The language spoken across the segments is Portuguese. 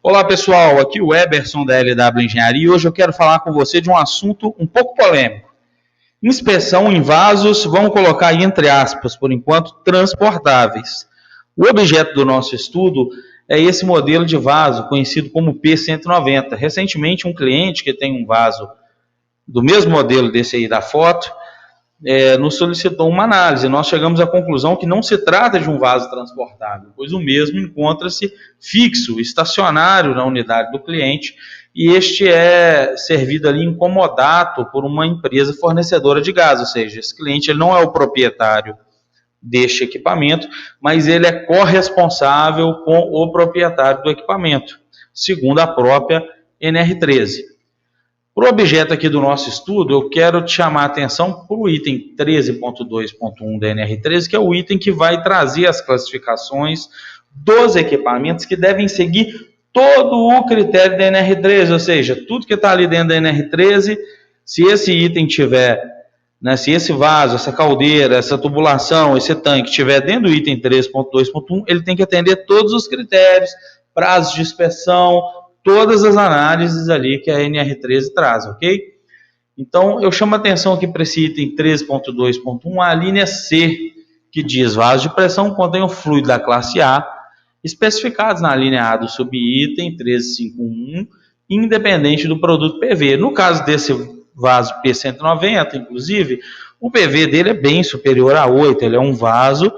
Olá pessoal, aqui o Eberson da LW Engenharia e hoje eu quero falar com você de um assunto um pouco polêmico. Inspeção em vasos, vamos colocar aí entre aspas, por enquanto, transportáveis. O objeto do nosso estudo é esse modelo de vaso, conhecido como P190. Recentemente, um cliente que tem um vaso do mesmo modelo desse aí da foto, nos solicitou uma análise. Nós chegamos à conclusão que não se trata de um vaso transportável, pois o mesmo encontra-se fixo, estacionário na unidade do cliente, e este é servido ali em comodato por uma empresa fornecedora de gás, ou seja, esse cliente ele não é o proprietário deste equipamento, mas ele é corresponsável com o proprietário do equipamento, segundo a própria NR13. Para o objeto aqui do nosso estudo, eu quero te chamar a atenção para o item 13.2.1 da NR13, que é o item que vai trazer as classificações dos equipamentos que devem seguir todo o critério da NR13, ou seja, tudo que está ali dentro da NR13, se esse item tiver, se esse vaso, essa caldeira, essa tubulação, esse tanque estiver dentro do item 13.2.1, ele tem que atender todos os critérios, prazos de inspeção, todas as análises ali que a NR13 traz, ok? Então, eu chamo a atenção aqui para esse item 13.2.1, a linha C, que diz vaso de pressão contém o fluido da classe A, especificados na linha A do subitem 1351, independente do produto PV. No caso desse vaso P190, inclusive, o PV dele é bem superior a 8, ele é um vaso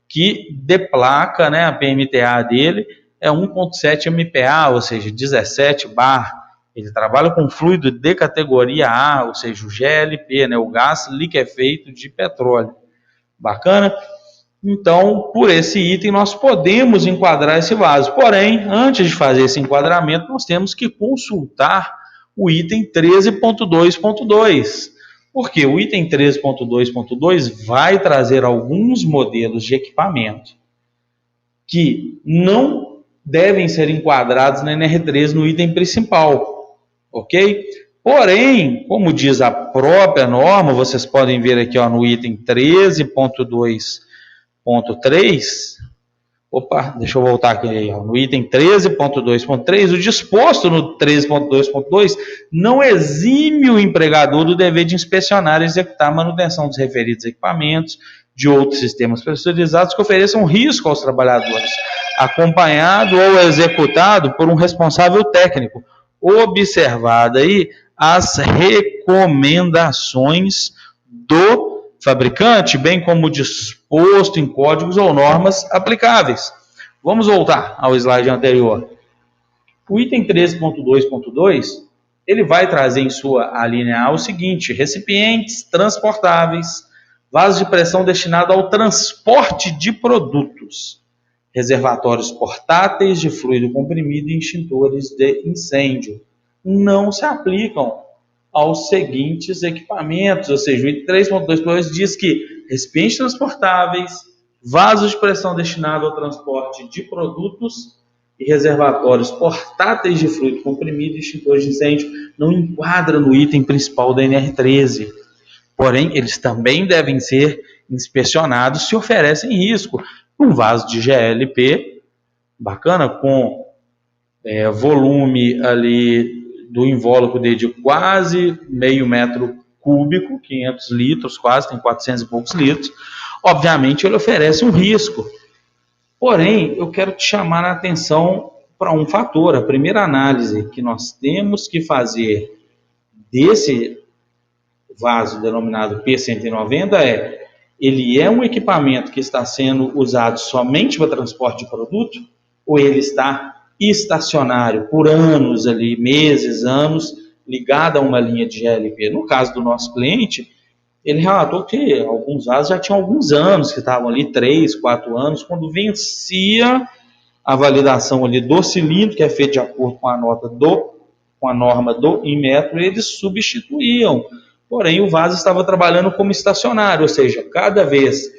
que deplaca, a PMTA dele, é 1.7 MPa, ou seja, 17 bar. Ele trabalha com fluido de categoria A, ou seja, o GLP, o gás liquefeito de petróleo. Bacana? Então, por esse item, nós podemos enquadrar esse vaso. Porém, antes de fazer esse enquadramento, nós temos que consultar o item 13.2.2. Porque o item 13.2.2 vai trazer alguns modelos de equipamento que não devem ser enquadrados na NR13 no item principal, ok? Porém, como diz a própria norma, vocês podem ver aqui no item 13.2.3, deixa eu voltar aqui, no item 13.2.3, o disposto no 13.2.2 não exime o empregador do dever de inspecionar e executar a manutenção dos referidos equipamentos, de outros sistemas pressurizados que ofereçam risco aos trabalhadores, acompanhado ou executado por um responsável técnico, observada aí as recomendações do fabricante, bem como disposto em códigos ou normas aplicáveis. Vamos voltar ao slide anterior. O item 13.2.2, ele vai trazer em sua alínea A o seguinte: recipientes transportáveis, vasos de pressão destinado ao transporte de produtos, reservatórios portáteis de fluido comprimido e extintores de incêndio. Não se aplicam aos seguintes equipamentos, ou seja, o item 3.2.2 diz que recipientes transportáveis, vasos de pressão destinado ao transporte de produtos e reservatórios portáteis de fluido comprimido e extintores de incêndio não enquadra no item principal da NR13. Porém, eles também devem ser inspecionados se oferecem risco. Um vaso de GLP, bacana, com volume ali do invólucro de quase meio metro cúbico, 500 litros quase, tem 400 e poucos litros, obviamente ele oferece um risco. Porém, eu quero te chamar a atenção para um fator. A primeira análise que nós temos que fazer desse vaso denominado P190 ele é um equipamento que está sendo usado somente para transporte de produto ou ele está estacionário por anos ali, meses, anos, ligado a uma linha de GLP. No caso do nosso cliente, ele relatou que alguns vasos já tinham alguns anos, que estavam ali 3, 4 anos, quando vencia a validação ali do cilindro, que é feito de acordo com a norma do Inmetro, eles substituíam. Porém, o vaso estava trabalhando como estacionário, ou seja, cada vez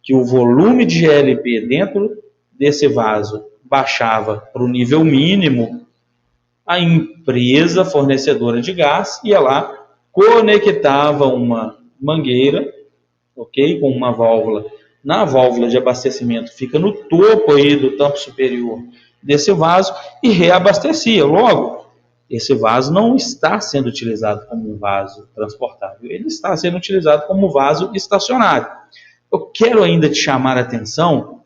que o volume de GLP dentro desse vaso baixava para o nível mínimo, a empresa fornecedora de gás ia lá, conectava uma mangueira, ok, com uma válvula. Na válvula de abastecimento fica no topo aí do tampo superior nesse vaso e reabastecia. Logo, esse vaso não está sendo utilizado como um vaso transportável, ele está sendo utilizado como vaso estacionário. Eu quero ainda te chamar a atenção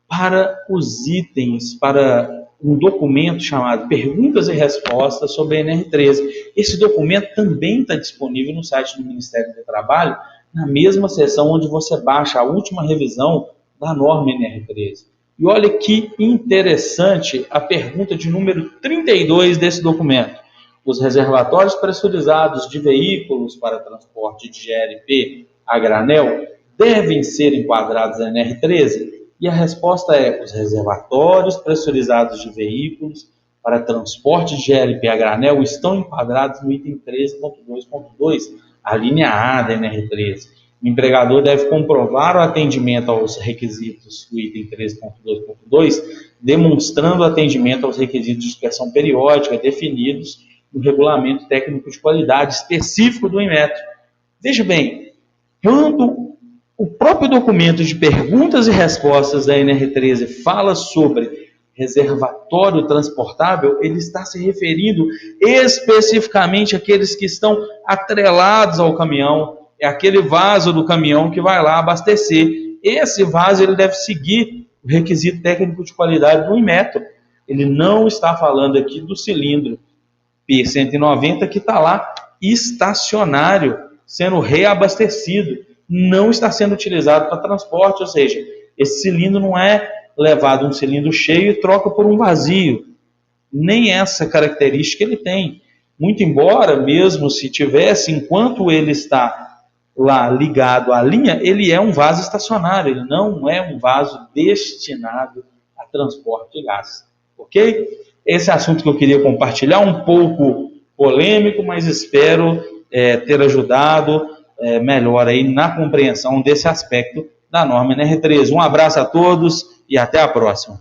para os itens, para um documento chamado Perguntas e Respostas sobre a NR13. Esse documento também está disponível no site do Ministério do Trabalho, na mesma seção onde você baixa a última revisão da norma NR13. E olha que interessante a pergunta de número 32 desse documento. Os reservatórios pressurizados de veículos para transporte de GLP a granel devem ser enquadrados na NR13? E a resposta é: os reservatórios pressurizados de veículos para transporte de GLP a granel estão enquadrados no item 13.2.2, a linha A da NR13. O empregador deve comprovar o atendimento aos requisitos do item 13.2.2, demonstrando o atendimento aos requisitos de inspeção periódica definidos no regulamento técnico de qualidade específico do Inmetro. Veja bem, quando o próprio documento de perguntas e respostas da NR13 fala sobre reservatório transportável, ele está se referindo especificamente àqueles que estão atrelados ao caminhão, é aquele vaso do caminhão que vai lá abastecer. Esse vaso ele deve seguir o requisito técnico de qualidade do Inmetro. Ele não está falando aqui do cilindro P190 que está lá estacionário, sendo reabastecido, não está sendo utilizado para transporte, ou seja, esse cilindro não é levado um cilindro cheio e troca por um vazio. Nem essa característica ele tem. Muito embora, mesmo se tivesse, enquanto ele está lá ligado à linha, ele é um vaso estacionário, ele não é um vaso destinado a transporte de gás. Ok? Esse é o assunto que eu queria compartilhar, um pouco polêmico, mas espero ter ajudado melhor aí na compreensão desse aspecto da norma NR13. Um abraço a todos e até a próxima.